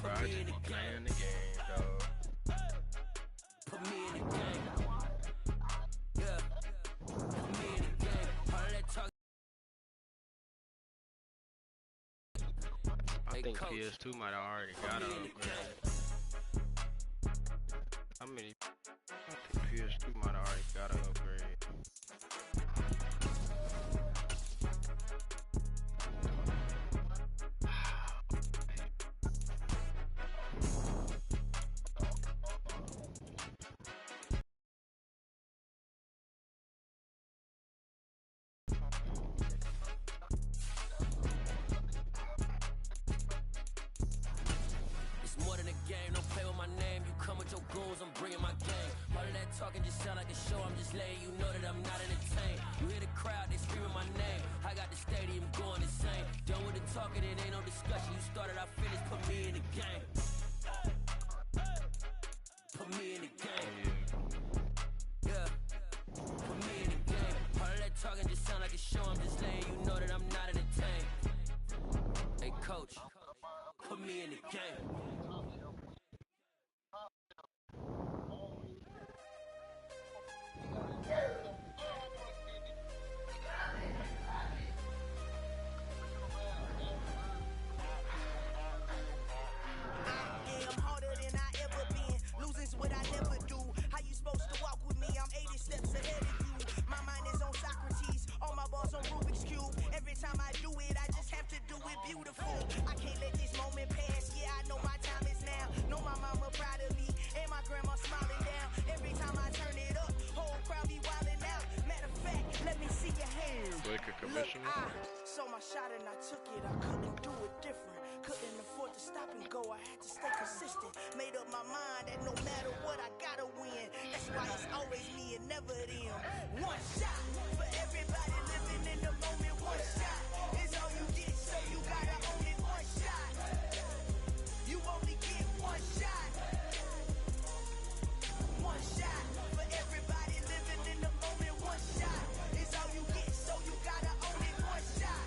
bro. I just be playing the game, dog. Put me in the game. Yeah. Put me in the game. All that talk. I think PS2 might have already got an upgrade. How many? I think PS2 might have already got an upgrade. It's more than a game, don't play with my name. You come with your goons, I'm bringing my gang. All of that talking just sound like a show, I'm just letting you know that I'm not entertained. You hear the crowd, they screaming my name. I got the stadium going insane. Done with the talking, it ain't no discussion. You started, I finished, put me in the game. Put me in the game. Yeah. Put me in the game. All of that talking just sound like a show, I'm just letting you know that I'm not entertained. Hey coach, put me in the game. Saw my shot and I took it. I couldn't do it different. Couldn't afford to stop and go. I had to stay consistent. Made up my mind that no matter what, I gotta win. That's why it's always me and never them. One shot for everybody living in the moment. One shot is all you get, so you gotta own it. One shot. You only get one shot. One shot for everybody living in the moment. One shot is all you get, so you gotta own it. One shot.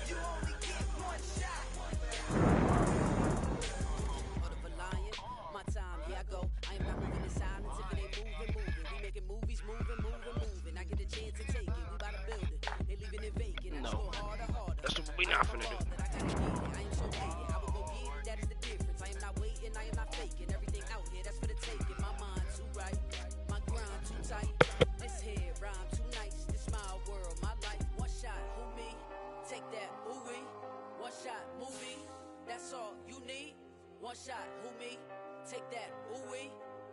You only get one shot. Order for lion, my time, here I go. I am not moving in silence if it ain't moving. We making movies, moving. I get a chance to take it, we bout to build it. They leaving it vacant, and I go harder. That's what we not finna do. That I gotta get it, I am so hated. I will go get it, that is the difference. I am not waiting, I am not faking. Everything out here, that's for the taking. My mind too right, my grind too tight. This here rhyme too nice. This my world, my life. One shot, who me? Take that, ooh wee. One shot, movie. That's all you need. One shot, who me? Take that, ooh wee.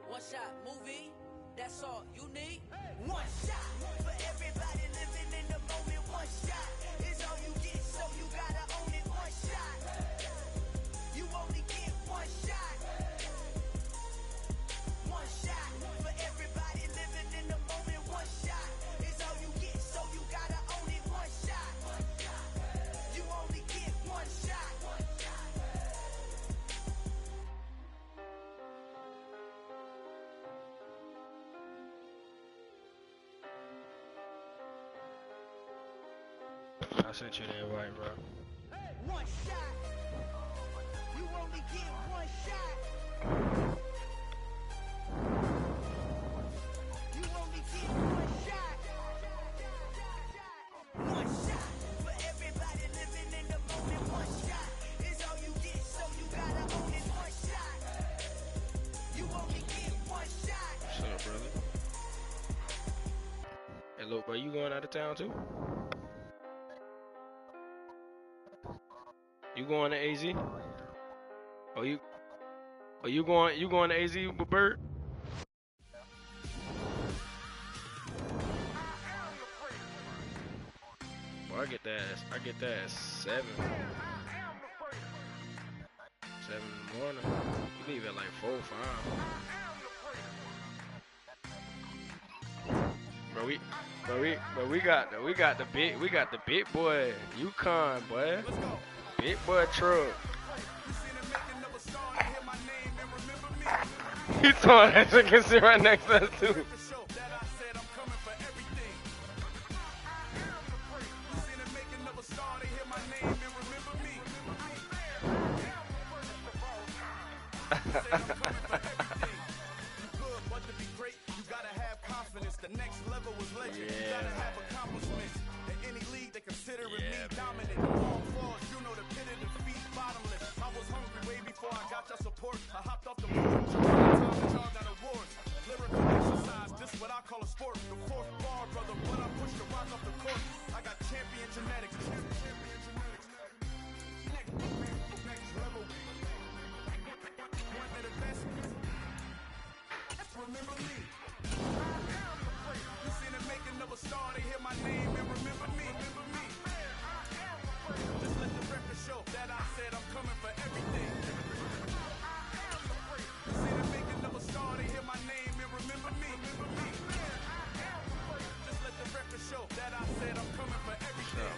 One shot, movie. That's all you need. One shot for everybody living in the moment. One shot is all you get, so you gotta own it. One shot. You only get one shot. One shot for everybody living in the moment. One shot is all you get, so you gotta own it. One shot. You only get one shot. I sent you the invite, bro. One shot. You only get one shot. You only get one shot. One shot for everybody living in the moment. One shot is all you get, so you gotta own it. One shot. You only get one shot. What's up, brother? Hey, look, bro, you going out of town too? You going to AZ? You going to AZ with Bert? Well, I get that at 7. 7 in the morning. You leave at like 4 or 5. Bro, we got the big boy Yukon, boy. Big boy truck. He told that shit can sit right next to us too. But to be great, you gotta have confidence. The next level was legend. You Yeah. gotta have accomplishments. In any league, they consider me Yeah, dominant. Long falls, you know the pit of defeat, bottomless. I was hungry way before I got your support. I hopped off the porch. Time that y'all got awards. Lyrical exercise, this what I call a sport. The fourth bar, brother, but I pushed the rock off the court. I got champion genetics. Next level. One of the best. Remember me. You seen the making of a star, they hear my name and remember me. Remember me. Just let the record show that I said I'm coming for everything. You seen the making of a star, they hear my name and remember me. Remember me. Just let the record show that I said I'm coming for everything.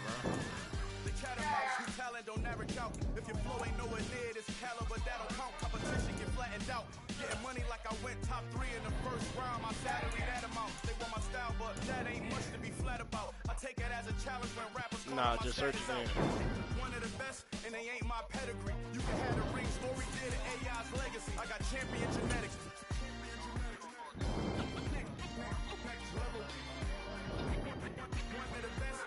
The chatterbox, whose talent don't average out. If your flow ain't nowhere near this caliber, that'll count. Competition get flattened out. Getting money like I went top 3 in the first round. My salary that amount. They want my style, but that ain't much to be flat about. I take it as a challenge when rappers call Nah, my just search status it out. One of the best, and they ain't my pedigree. You can have the ring story, did it, AI's legacy. I got champion genetics. Next level. One of the best.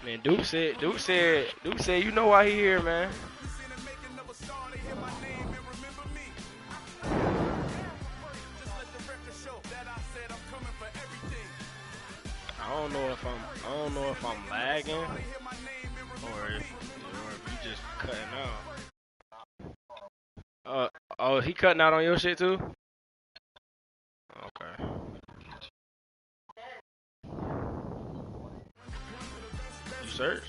Man, Duke said, you know why he here, man. You seen the making of a star, they hear my name and remember me. Just let the record show that I said I'm coming for everything. I don't know if I'm lagging or if you just cutting out. Oh, he cutting out on your shit too? Okay. You search?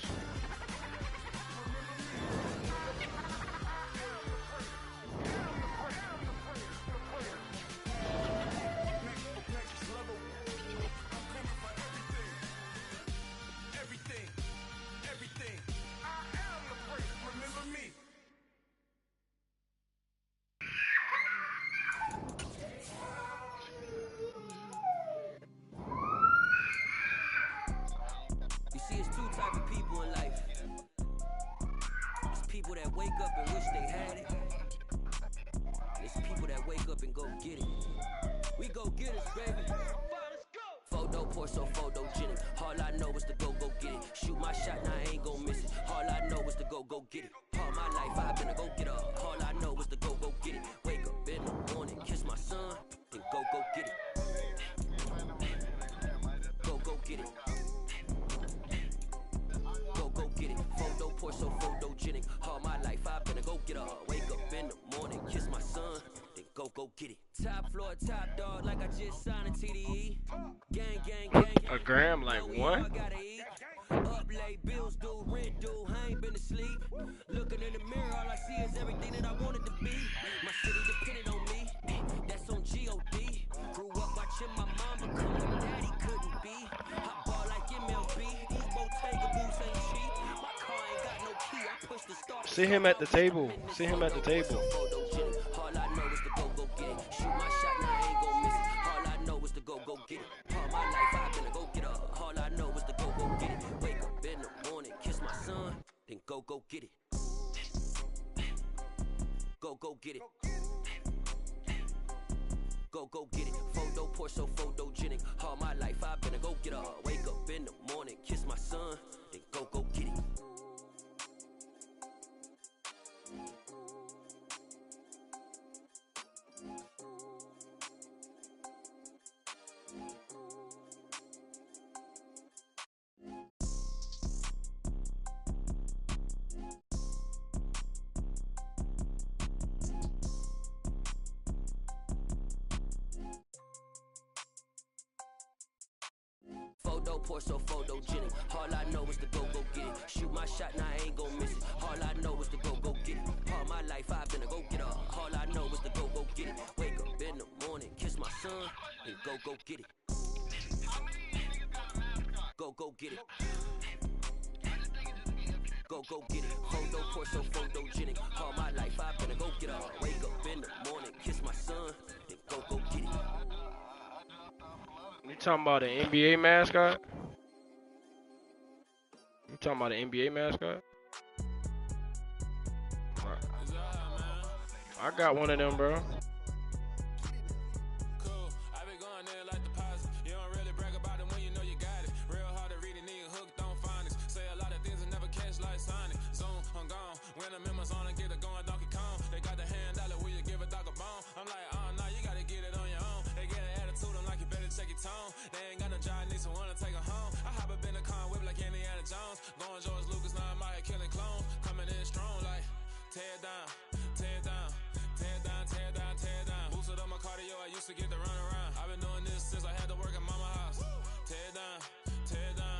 Everything. I am the great. Remember me. You see, it's two type of people in life. It's people that wake up and wish they had it. And it's people that wake up and go get it. We go get it, baby. Photo poor, so photogenic. All I know is to go get it. Shoot my shot, now I ain't gon' miss it. All I know is to go get it. All my life I've been a go getter. All I know is to go get it. Wake up in the morning, kiss my son, and go get it. Go get it. Go get it. Photo poor, so photogenic. All my life I've been a go getter. Wake up in the morning, kiss my son, then go get it. Top floor, top dog, like I just signed a TDE. Gang. A gram like what? Up late, bills due, rent due, I ain't been to sleep. Looking in the mirror, all I see is everything that I wanted to be. My city depended on me, that's on G.O.D. Grew up watching my mom become what daddy couldn't be. I ball like MLB, these Bottega boots ain't cheap. My car ain't got no key, I push the start. Sit him at the table. Sit him at the table. All I know is to go get it. Shoot my shot, now I ain't gon' miss it. All I know is to go get it. All my life I've been a go getter. All I know is to go get it. Wake up in the morning, kiss my son, then go get it. Go get it. Go get it. Photo poor, so photogenic. All my life I've been a go getter. Wake up in the morning, kiss my son, then go get it. Photo poor, so photogenic. All I know is to go get it. Shoot my shot, now I ain't gon' miss it. All I know is to go get it. All my life I've been a go getter. All I know is to go get it. Wake up in the morning, kiss my son, and go get it. Go get it. Go get it. Photo poor, so photogenic. All my life I've been a go getter. Wake up in the morning, kiss my son, and go get it. You talking about an NBA mascot? You talking about an NBA mascot? I got one of them, bro. Cool. I be going there like deposit. You don't really brag about it when you know you got it. Real hard to read a nigga hooked on phonics. Say a lot of things and never catch like Sonic. Zoom, I'm gone. When I'm in my zone and get it going Donkey Kong. They got the hand dollar, will you give a dog a bone? I'm like, oh no, you gotta get it on your own. They get an attitude, I'm like, you better check your tone. They ain't got no job, need someone to take her home. I hop up in the car, whip like Indiana Jones. Going George Lucas, now I'm out here killing clones. Coming in strong like, tear down, tear down, tear down, tear down, tear down. Boosted up my cardio, I used to get to run around. I've been doing this since I had to work at mama house. Tear down, tear down,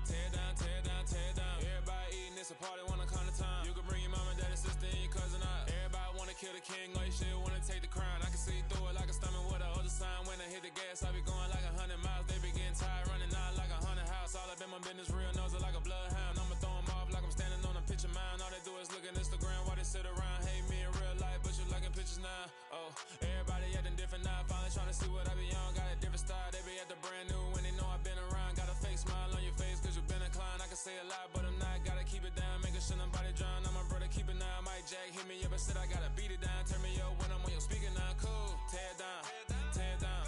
tear down, tear down, tear down. Everybody eating, it's a party, wanna come to time. You can bring your mama, daddy, sister, and your cousin out. Everybody wanna kill the king, or you shit wanna take the crown. I can see through it like a stomach with a other sign. When I hit the gas, I be going like 100 miles. They be getting tired, running out like 100 house. All up in my business, real nose like a bloodhound. I'ma throw them off like I'm standing on a picture mound. All they do is look at Instagram while they sit around. Hate me in real life, but you liking pictures now. Oh, everybody acting different now. Finally trying to see what I be on. Got a different style, they be at the brand new when they know I've been around. Got a fake smile on your face cause you been inclined. I can say a lot, but I'm not. Gotta keep it down, making sure nobody drown. I'm my brother, keep it now. Mike Jack hit me up and said I gotta beat it down. Turn me up when I'm on your speaker now. Cool, tear down, tear down,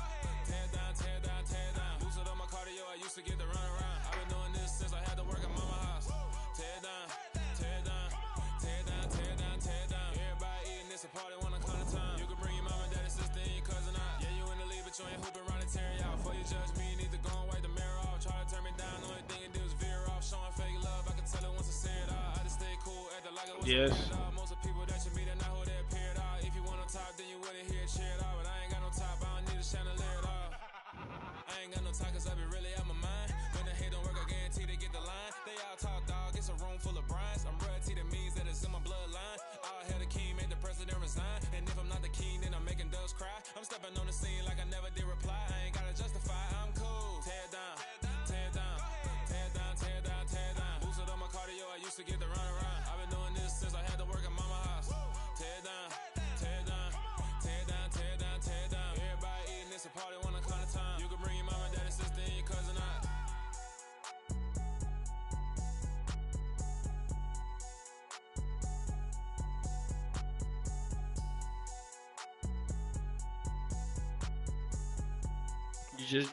tear down, tear down, tear down. Boosted up my cardio, I used to get to run around. I've been doing this since I had to work at mama house. Tear down, tear down, tear down, tear down, tear down. Everybody eating, it's a party, wanna come to time. You can bring your mama, daddy, sister, and your cousin out. Yeah, you in the league, but you ain't hooping around and tearing out. Before you judge me, you need to go and wipe the mirror off. Try to turn me down, the only thing you do is veer off. Showing fake love, I can tell it once I see it all. I just stay cool, acting like it was Yes. a all. Most of the people that you meet are not who they appear at all. If you want on top, then you wouldn't hear it cheer it all. But I ain't got no top, I don't need a chandelier at all. I ain't got no time cause I be really out my mind. When the hate don't work, I guarantee they get the line. They all talk dog, it's a room full of brinds. I'm royalty, that means that it's in my bloodline. All hell the king, made the president resign. And if I'm not the king, then I'm making doves cry. I'm stepping on the scene like I never did reply. I ain't gotta justify, I'm cool. Tear down, tear down, tear down, tear down, tear down. Boosted up my cardio, I used to get to run around. I've been doing this since I had to work at mama house. Tear down, tear down, tear down, tear down, tear down. Everybody eating, it's a party, wanna come to time. You can bring your mama, daddy, sister, and your cousin out.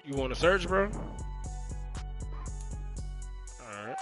You want to search, bro? All right.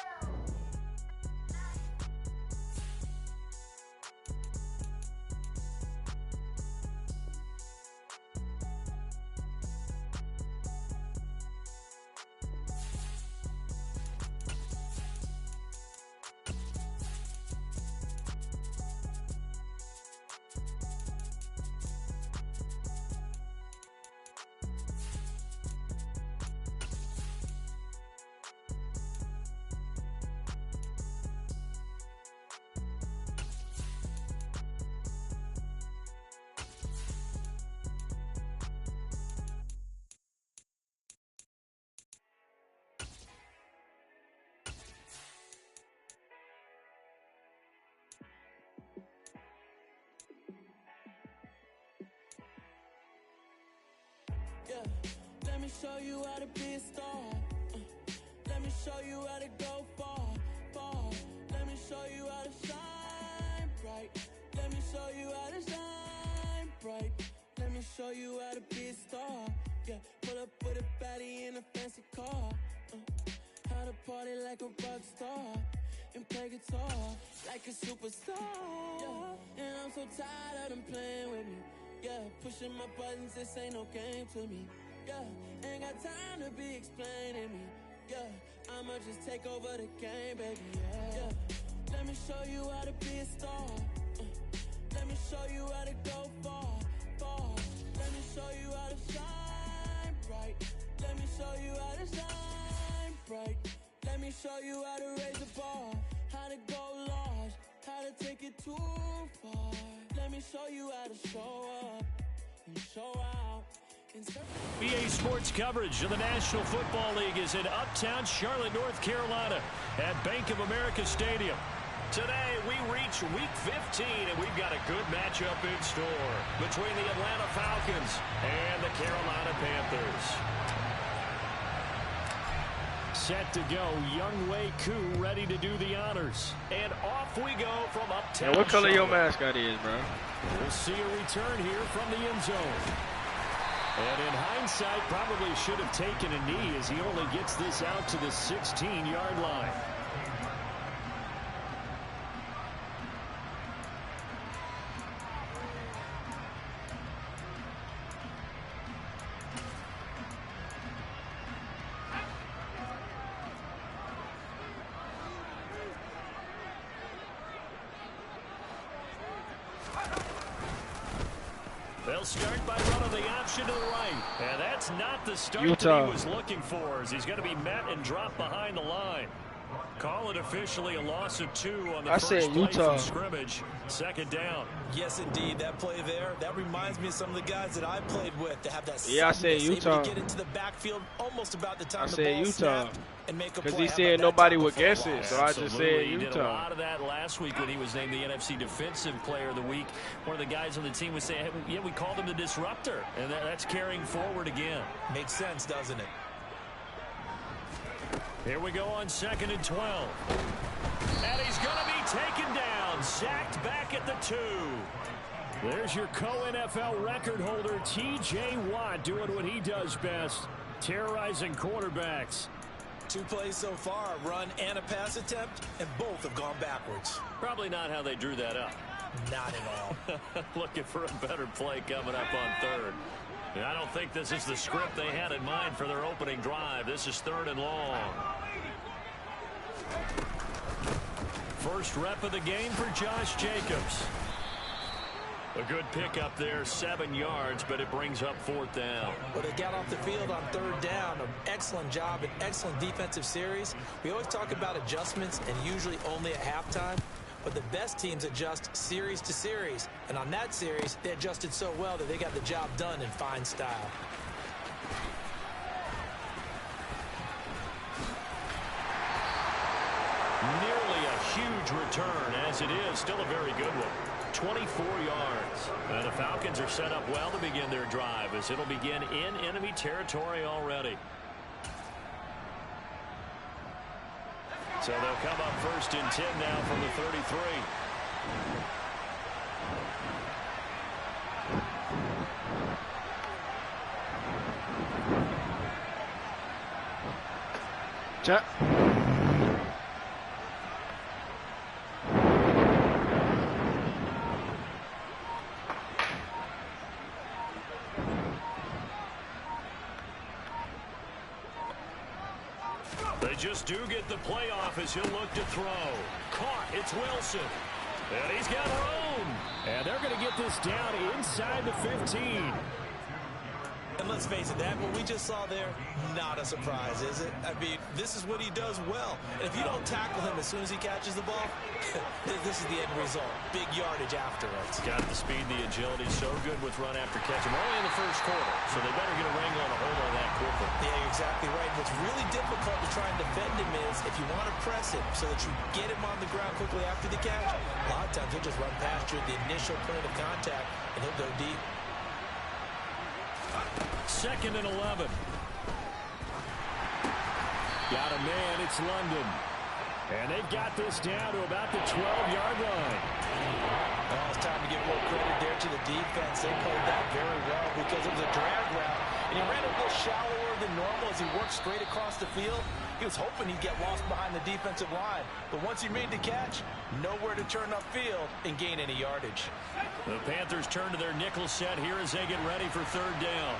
Yeah, let me show you how to be a star. Let me show you how to go far, far. Let me show you how to shine bright. Let me show you how to shine bright. Let me show you how to be a star. Yeah, pull up with a baddie in a fancy car. How to party like a rock star and play guitar like a superstar. Yeah, and I'm so tired of them playing with me. Yeah, pushing my buttons, this ain't no game to me. Yeah, ain't got time to be explaining me. Yeah, I'ma just take over the game, baby. Yeah, let me show you how to be a star. Let me show you how to go far, far. Let me show you how to shine bright. Let me show you how to shine bright. Let me show you how to raise the bar, how to go large, how to take it too far. Let me show you how to show up and show out. BA Sports coverage of the National Football League is in uptown Charlotte, North Carolina at Bank of America Stadium. Today, we reach Week 15, and we've got a good matchup in store between the Atlanta Falcons and the Carolina Panthers. set to go. Younghoe Koo ready to do the honors. And off we go from uptown. Yeah, what color your Charlotte. mascot is, bro? We'll see a return here from the end zone. And in hindsight, probably should have taken a knee as he only gets this out to the 16-yard line. They'll start by running the option to the right. And that's not the start that he was looking for, as he's going to be met and dropped behind the line. Call it officially a loss of 2 on the first play from scrimmage. Second down. Yes, indeed. That play there, that reminds me of some of the guys that I played with to have that I said Utah. To get into the backfield almost about the time I the said ball Utah. snapped and make a play. Because he said nobody would guess it, so I just Absolutely. said He did a Utah. lot of that last week when he was named the NFC Defensive Player of the Week. One of the guys on the team was saying, hey, yeah, we called him the disruptor, and that's carrying forward again. Makes sense, doesn't it? Here we go on 2nd and 12. And he's going to be taken down, sacked back at the 2. There's your co-NFL record holder, T.J. Watt, doing what he does best, terrorizing quarterbacks. 2 plays so far, a run and a pass attempt, and both have gone backwards. Probably not how they drew that up. Not at all. Looking for a better play coming up on 3rd. And I don't think this is the script they had in mind for their opening drive. This is 3rd and long. First rep of the game for Josh Jacobs. A good pickup there, 7 yards, but it brings up 4th down. Well, they got off the field on 3rd down. An excellent job, an excellent defensive series. We always talk about adjustments, and usually only at halftime. But the best teams adjust series to series. And on that series, they adjusted so well that they got the job done in fine style. Nearly a huge return, as it is. Still a very good one. 24 yards. And the Falcons are set up well to begin their drive, as it'll begin in enemy territory already. So they'll come up 1st and 10 now from the 33. Check. They just do get the playoff as he'll look to throw. Caught. It's Wilson. And he's got room. And they're going to get this down inside the 15. And let's face it, that what we just saw there, not a surprise, is it? I mean, this is what he does well. And if you don't tackle him as soon as he catches the ball, this is the end result. Big yardage afterwards. Got the speed, the agility, so good with run after catch. I'm only in the first quarter, so they better get a wrangle and a hold on that quickly. Yeah, you're exactly right. What's really difficult to try and defend him is if you want to press him so that you get him on the ground quickly after the catch, a lot of times he'll just run past you at the initial point of contact, and he'll go deep. 2nd and 11. Got a man, it's London. And they've got this down to about the 12-yard line. Well, it's time to give more credit there to the defense. They played that very well because it was a drag route. And he ran a little shallower than normal as he worked straight across the field. He was hoping he'd get lost behind the defensive line. But once he made the catch, nowhere to turn upfield and gain any yardage. The Panthers turn to their nickel set here as they get ready for 3rd down.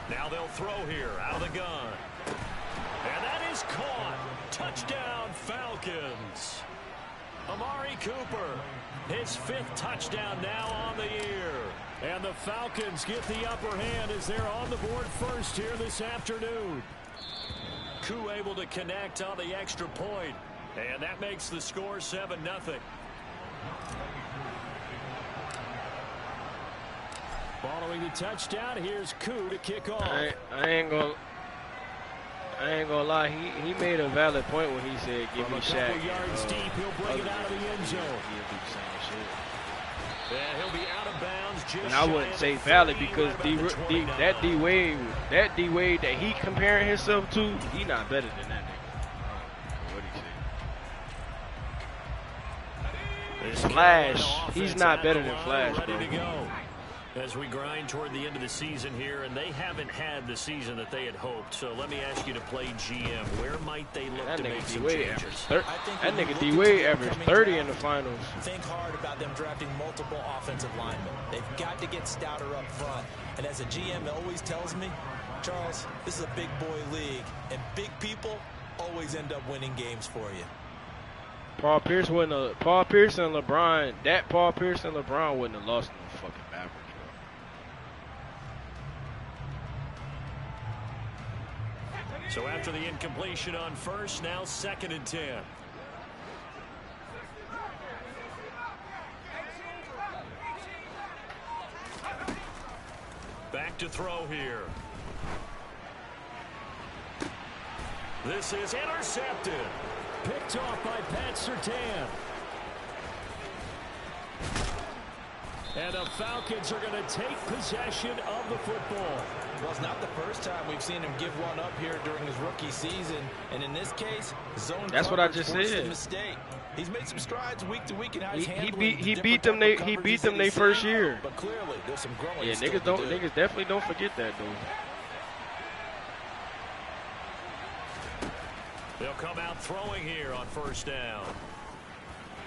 Now they'll throw here out of the gun. And that is caught. Touchdown, Falcons. Amari Cooper, his 5th touchdown now on the year. And the Falcons get the upper hand as they're on the board first here this afternoon. Koo able to connect on the extra point. And that makes the score 7-0. Following the touchdown, here's Koo to kick off. I ain't gonna I ain't gonna lie, he made a valid point when he said, "Give me Shaq." Yards deep, he'll bring it out of the end zone. He'll do the same shit. Yeah, he'll be out of bounds. Just And I wouldn't say valid because that D Wade that he comparing himself to, he not better than that nigga. What he say? Flash, he's not better than Flash, bro. Ready to go as we grind toward the end of the season here, and they haven't had the season that they had hoped. So let me ask you to play GM. Where might they look to make some changes? That nigga D Wade averaged 30 in the finals. Think hard about them drafting multiple offensive linemen. They've got to get stouter up front. And as a GM always tells me, Charles, this is a big boy league, and big people always end up winning games for you. Paul Pierce and LeBron, that Paul Pierce and LeBron wouldn't have lost no fucking Mavericks, bro. So after the incompletion on first, now 2nd and 10. Back to throw here. This is intercepted. Picked off by Pat Surtain. And the Falcons are going to take possession of the football. Well, it's not the first time we've seen him give one up here during his rookie season. And in this case, zone That's what I just said. Mistake. He's made some strides week to week in how he's handling he beat them they first year. But clearly, there's some growing. Yeah, niggas definitely don't forget that, though. They'll come out throwing here on first down.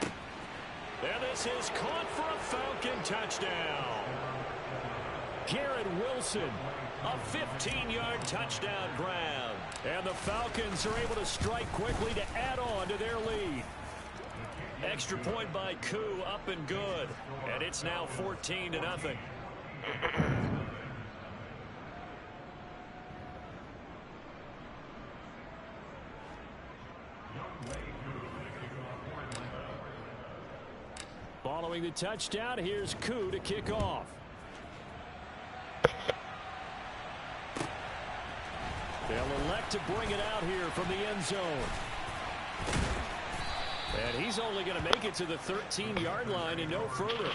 And this is caught for a Falcon touchdown. Garrett Wilson, a 15-yard touchdown grab. And the Falcons are able to strike quickly to add on to their lead. Extra point by Koo, up and good. And it's now 14-0. Following the touchdown, here's Koo to kick off. They'll elect to bring it out here from the end zone. And he's only going to make it to the 13-yard line and no further.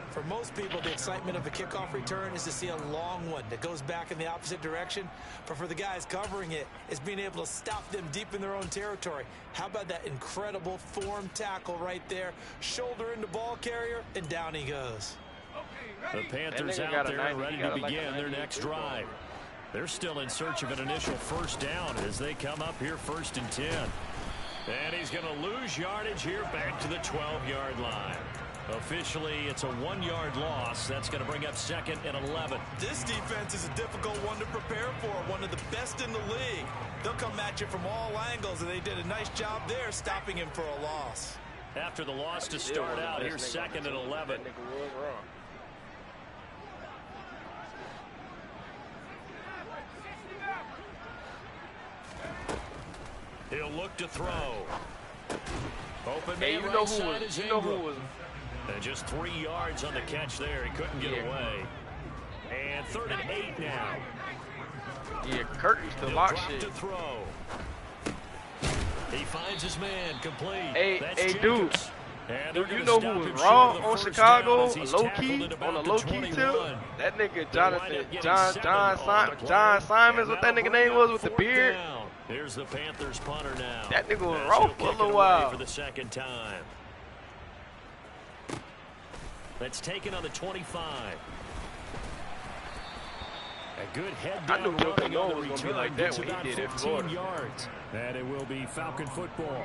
For most people, the excitement of the kickoff return is to see a long one that goes back in the opposite direction. But for the guys covering it, it's being able to stop them deep in their own territory. How about that incredible form tackle right there? Shoulder into ball carrier, and down he goes. The Panthers out there ready to begin their next drive. They're still in search of an initial first down as they come up here 1st and 10. And he's going to lose yardage here back to the 12-yard line. Officially, it's a 1-yard loss. That's going to bring up 2nd and 11. This defense is a difficult one to prepare for, one of the best in the league. They'll come at you from all angles, and they did a nice job there stopping him for a loss. After the loss to start out, here's 2nd and 11. He'll look to throw. Open man right side is Ingram. And just 3 yards on the catch there. He couldn't get away. And 3rd and 8 now. Yeah, Curtin's the lock shit. To throw. He finds his man complete. Hey, dude. Do you know who was raw on Chicago? Low-key, on a low-key tip? That nigga John Simons, what that nigga name was with the beard? Here's the Panthers punter now. That nigga was raw for a little while. For the 2nd time. That's taken on the 25. A good head down running on the return. Gets about 15 yards. And it will be Falcon football.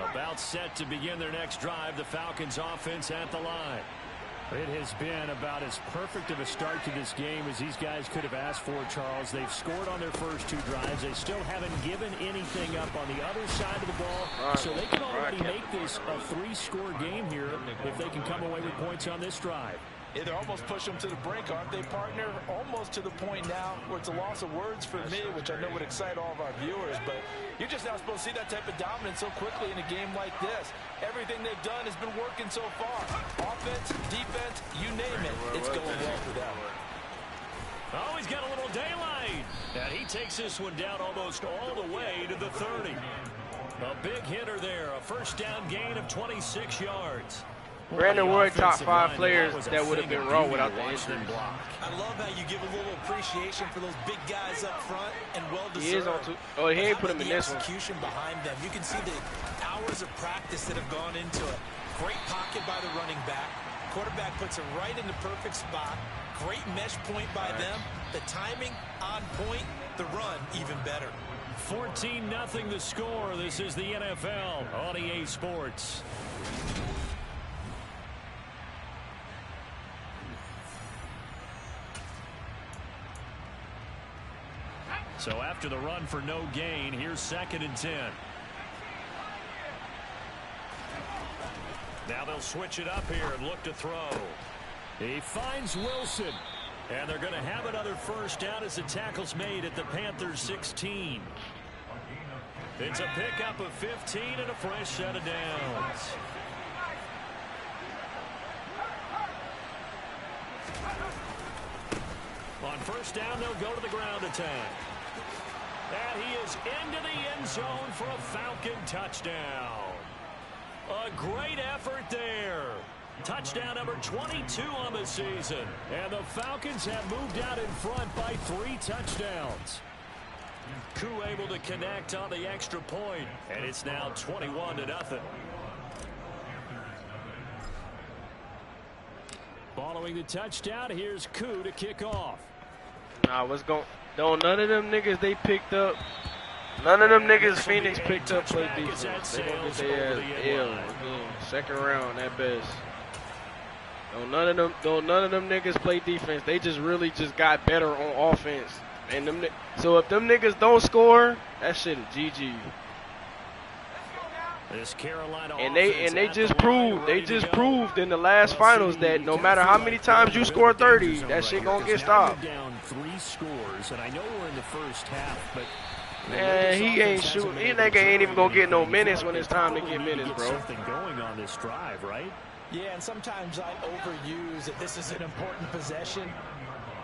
About set to begin their next drive. The Falcons offense at the line. It has been about as perfect of a start to this game as these guys could have asked for, Charles. They've scored on their first 2 drives. They still haven't given anything up on the other side of the ball. So they can already make this a 3-score game here if they can come away with points on this drive. Yeah, they're almost pushing them to the brink, aren't they, partner? Almost to the point now where it's a loss of words for me, which I know would excite all of our viewers, but you're just not supposed to see that type of dominance so quickly in a game like this. Everything they've done has been working so far. Offense, defense, you name it, it's going well for them. Oh, he's got a little daylight. And he takes this one down almost all the way to the 30. A big hitter there, a first down gain of 26 yards. Brandon Wood, top 5 players that would have been raw without the injury. I love how you give a little appreciation for those big guys up front and well-deserved. He is on two. Oh, he ain't put him in this one. Execution behind them. You can see the hours of practice that have gone into it. Great pocket by the running back. Quarterback puts it right in the perfect spot. Great mesh point by them. The timing on point. The run even better. 14-0 the score. This is the NFL on EA Sports. So after the run for no gain, here's 2nd and 10. Now they'll switch it up here and look to throw. He finds Wilson. And they're going to have another first down as the tackle's made at the Panthers 16. It's a pickup of 15 and a fresh set of downs. On first down, they'll go to the ground attack. And he is into the end zone for a Falcon touchdown. A great effort there. Touchdown number 22 on the season. And the Falcons have moved out in front by 3 touchdowns. Koo able to connect on the extra point. And it's now 21-0. Following the touchdown, here's Koo to kick off. Nah, what's going? Don't none of them niggas they picked up. None of them niggas Phoenix picked up play defense. They gonna get their ass ill again. 2nd round at best. Don't none of them niggas play defense. They just really just got better on offense. And them so if them niggas don't score, that shit is GG. This Carolina and they just proved in the last finals that no matter how many times you score 30, that shit gonna get stopped. Down 3 scores, and I know we're in the first half, but man, he ain't shooting. He nigga ain't even gonna get no minutes when it's time to get minutes, bro. Something going on this drive, right? Yeah, and sometimes I overuse that this is an important possession.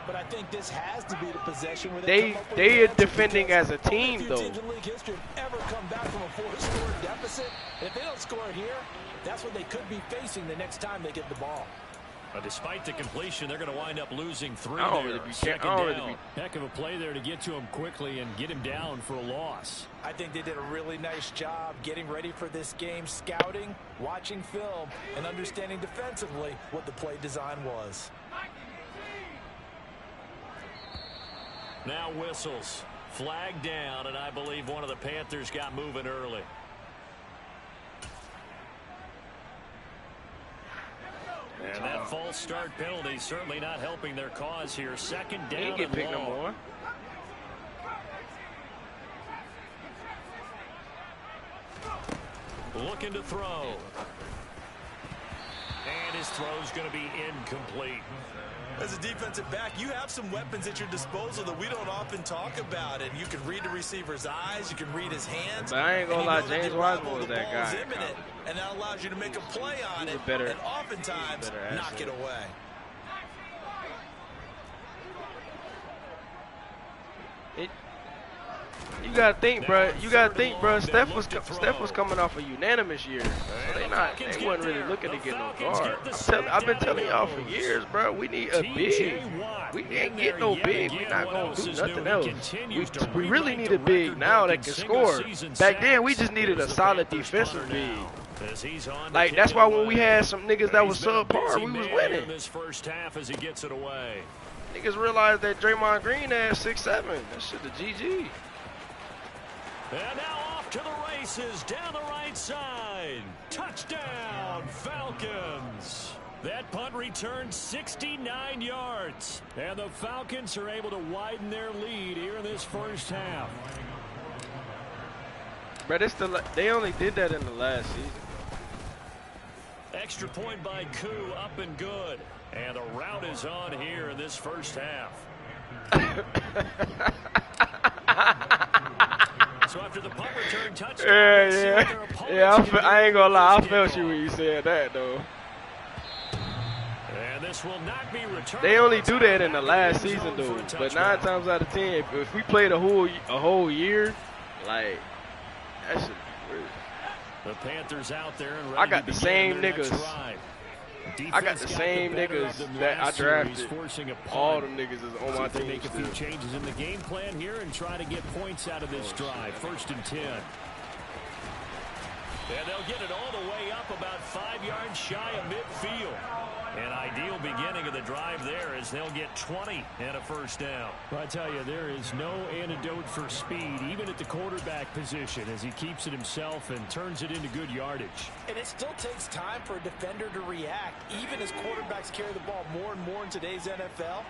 But I think this has to be the possession where they are defending as a team, though. Teams in league history have ever come back from a 4-score deficit. And if they don't score here, that's what they could be facing the next time they get the ball. But despite the completion, they're going to wind up losing 3 there. Second down. Heck of a play there to get to him quickly and get him down for a loss. I think they did a really nice job getting ready for this game, scouting, watching film, and understanding defensively what the play design was. Now whistles. Flag down, and I believe one of the Panthers got moving early. And that false start penalty certainly not helping their cause here. 2nd down. He ain't get picked no more. Looking to throw. And his throw's going to be incomplete. As a defensive back, you have some weapons at your disposal that we don't often talk about. And you can read the receiver's eyes, you can read his hands. But I ain't gonna lie, James Wiseman was that guy. And that allows you to make a play on it and oftentimes knock it away. You gotta think, bro. Steph was coming off a unanimous year, so they wasn't really looking to get no guard. I've been telling y'all for years, bro. We need a big. We can't get no big. We're not gonna do nothing else. We really need a big now that can score. Back then, we just needed a solid defensive big. Like that's why when we had some niggas that was subpar, we was winning. This first half as he gets it away. Niggas realized that Draymond Green had 6'7". That shit the GG. And now off to the races down the right side. Touchdown, Falcons. That punt returned 69 yards. And the Falcons are able to widen their lead here in this first half. But they only did that in the last season. Extra point by Koo, up and good. And the route is on here in this first half. So after the punt return touchdown, I ain't gonna lie, I felt you when you said that though. And this will not be returned. They only do that in the last season though, but 9 times out of 10, if we played a whole year, like that should be weird. The Panthers out there and ready I got to the same begin their niggas. next drive. I got the same niggas that I drafted. Forcing a punt. All them niggas is on my team. Make a few changes in the game plan here and try to get points out of this drive. 1st and 10. And they'll get it all the way up about 5 yards shy of midfield. An ideal beginning of the drive there as they'll get 20 and a first down. Well, I tell you, there is no antidote for speed, even at the quarterback position, as he keeps it himself and turns it into good yardage. And it still takes time for a defender to react, even as quarterbacks carry the ball more and more in today's NFL.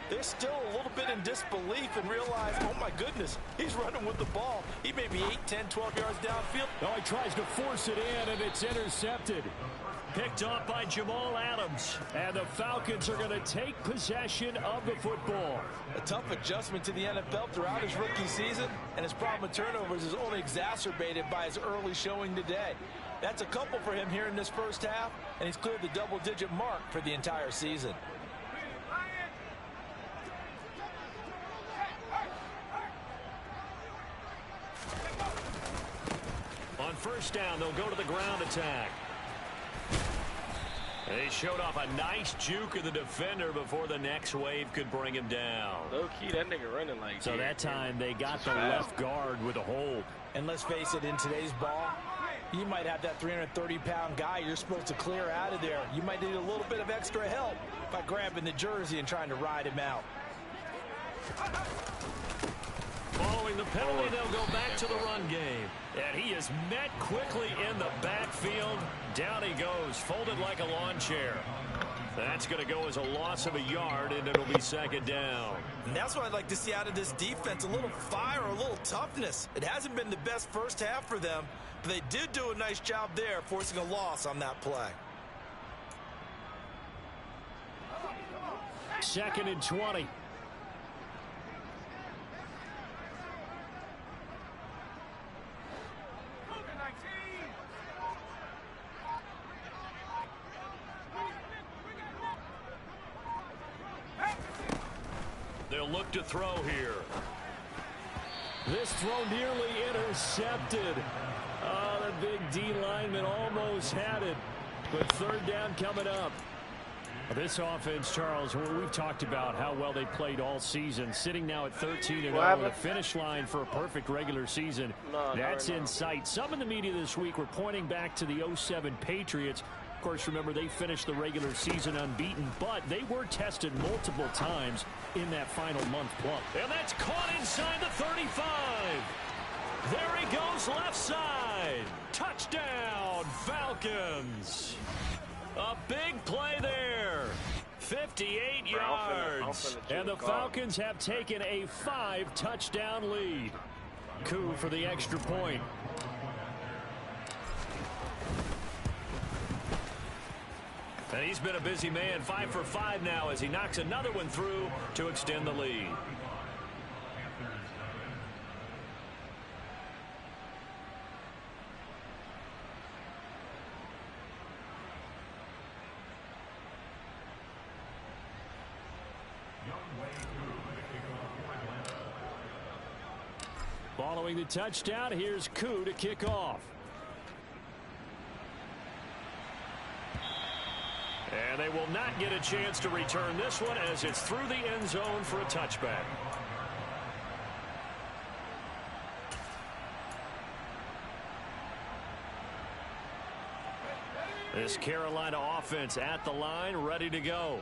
They're still a little bit in disbelief and realize, oh my goodness, he's running with the ball. He may be 8, 10, 12 yards downfield. No, he tries to force it in, and it's intercepted. Picked off by Jamal Adams. And the Falcons are going to take possession of the football. A tough adjustment to the NFL throughout his rookie season, and his problem with turnovers is only exacerbated by his early showing today. That's a couple for him here in this first half, and he's cleared the double-digit mark for the entire season. On first down, they'll go to the ground attack. They showed off a nice juke of the defender before the next wave could bring him down. Low key, that nigga running like so that time they got the left guard with a hold. And let's face it, in today's ball, you might have that 330-pound guy you're supposed to clear out of there. You might need a little bit of extra help by grabbing the jersey and trying to ride him out. Following the penalty, they'll go back to the run game. And he is met quickly in the backfield. Down he goes, folded like a lawn chair. That's going to go as a loss of a yard, and it'll be 2nd down. And that's what I'd like to see out of this defense, a little fire, a little toughness. It hasn't been the best first half for them, but they did do a nice job there, forcing a loss on that play. 2nd and 20. They'll look to throw here. This throw nearly intercepted. Oh, the big D lineman almost had it. But 3rd down coming up. This offense, Charles, we've talked about how well they played all season. Sitting now at 13-0, the finish line for a perfect regular season. That's in sight. Some in the media this week were pointing back to the 07 Patriots. Of course, remember, they finished the regular season unbeaten, but they were tested multiple times in that final month plus. And that's caught inside the 35. There he goes left side. Touchdown, Falcons. A big play there. 58 yards. And the Falcons have taken a 5-touchdown lead. Coup for the extra point. And he's been a busy man, 5 for 5 now as he knocks another one through to extend the lead. Following the touchdown, here's Coup to kick off. And they will not get a chance to return this one as it's through the end zone for a touchback. This Carolina offense at the line, ready to go.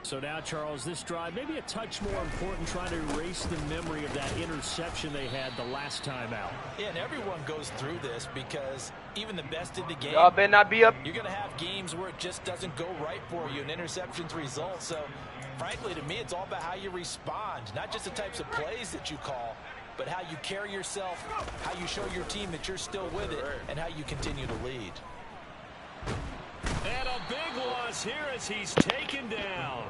So now, Charles, this drive maybe a touch more important, trying to erase the memory of that interception they had the last time out. Yeah, and everyone goes through this because even the best in the game, y'all better not be up. You're going to have games where it just doesn't go right for you, and interceptions result. So, frankly, to me, it's all about how you respond, not just the types of plays that you call, but how you carry yourself, how you show your team that you're still with it, and how you continue to lead. And a big big loss here as he's taken down.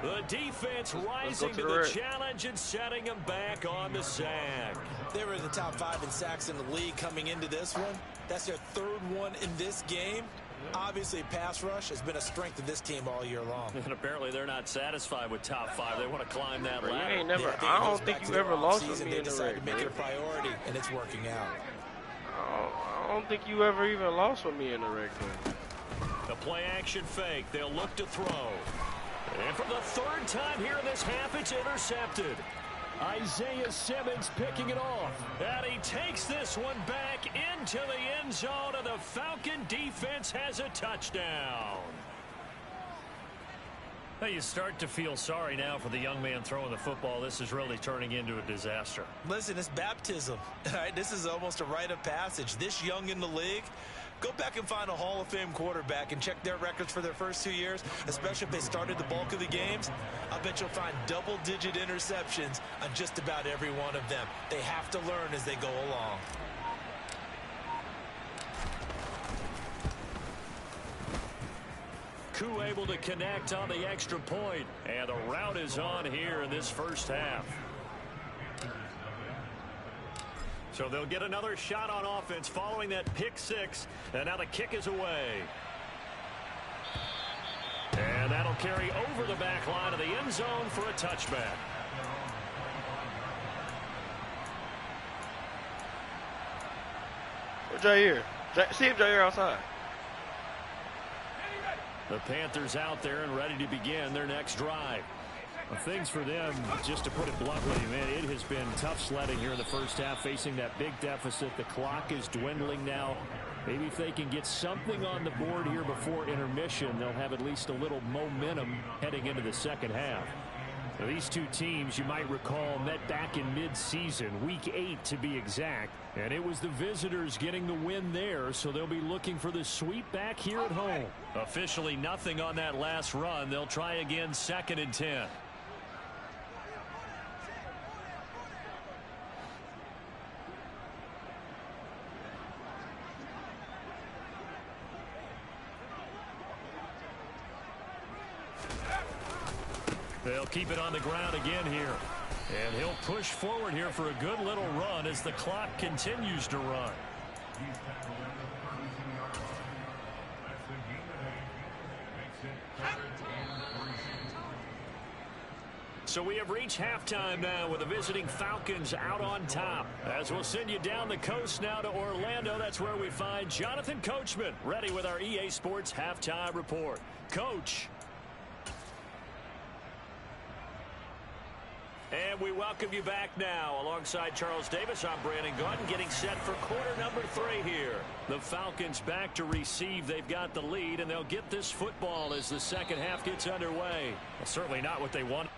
The defense rising to the challenge and setting him back on the sack. They were in the top 5 in sacks in the league coming into this one. That's their 3rd one in this game. Obviously, pass rush has been a strength of this team all year long. And apparently they're not said with top 5. They want to climb that ladder. You ain't never, I don't think you ever lost with me in the decided to make red. it a priority, and it's working out. I don't think you ever even lost with me in the red game. The play action fake. They'll look to throw. And for the 3rd time here in this half, it's intercepted. Isaiah Simmons picking it off. And he takes this one back into the end zone, and the Falcon defense has a touchdown. Now you start to feel sorry now for the young man throwing the football. This is really turning into a disaster. Listen, it's baptism. All right, this is almost a rite of passage. This young in the league, go back and find a Hall of Fame quarterback and check their records for their first 2 years, especially if they started the bulk of the games. I bet you'll find double-digit interceptions on just about every one of them. They have to learn as they go along. Koo able to connect on the extra point, and the route is on here in this first half. So they'll get another shot on offense following that pick 6, and now the kick is away. And that'll carry over the back line of the end zone for a touchback. Jair. See if Jair outside. The Panthers out there and ready to begin their next drive. Well, things for them, just to put it bluntly, man, it has been tough sledding here in the first half, facing that big deficit. The clock is dwindling now. Maybe if they can get something on the board here before intermission, they'll have at least a little momentum heading into the second half. Now, these two teams, you might recall, met back in mid-season, week 8 to be exact, and it was the visitors getting the win there, so they'll be looking for the sweep back here at home. Officially nothing on that last run. They'll try again 2nd and 10. They'll keep it on the ground again here. And he'll push forward here for a good little run as the clock continues to run. So we have reached halftime now with the visiting Falcons out on top. As we'll send you down the coast now to Orlando, that's where we find Jonathan Coachman ready with our EA Sports Halftime Report. Coach. And we welcome you back now. Alongside Charles Davis, I'm Brandon Gauton, getting set for quarter number 3 here. The Falcons back to receive. They've got the lead, and they'll get this football as the second half gets underway. Well, certainly not what they want.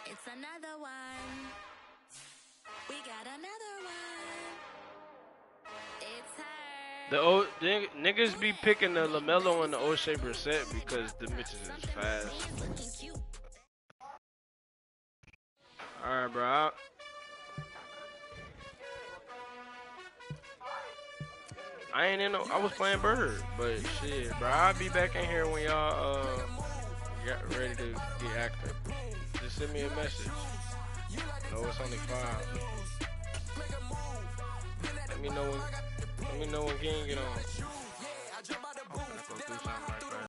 It's another one. We got another one. It's her. The niggas be picking the LaMelo and the O'Shea Brissett because the bitches is fast. Alright, bro. I ain't in no. I was playing Bird, but shit, bro. I'll be back in here when y'all get ready to get active. Just send me a message. No, it's only 5. Let me know when King get on.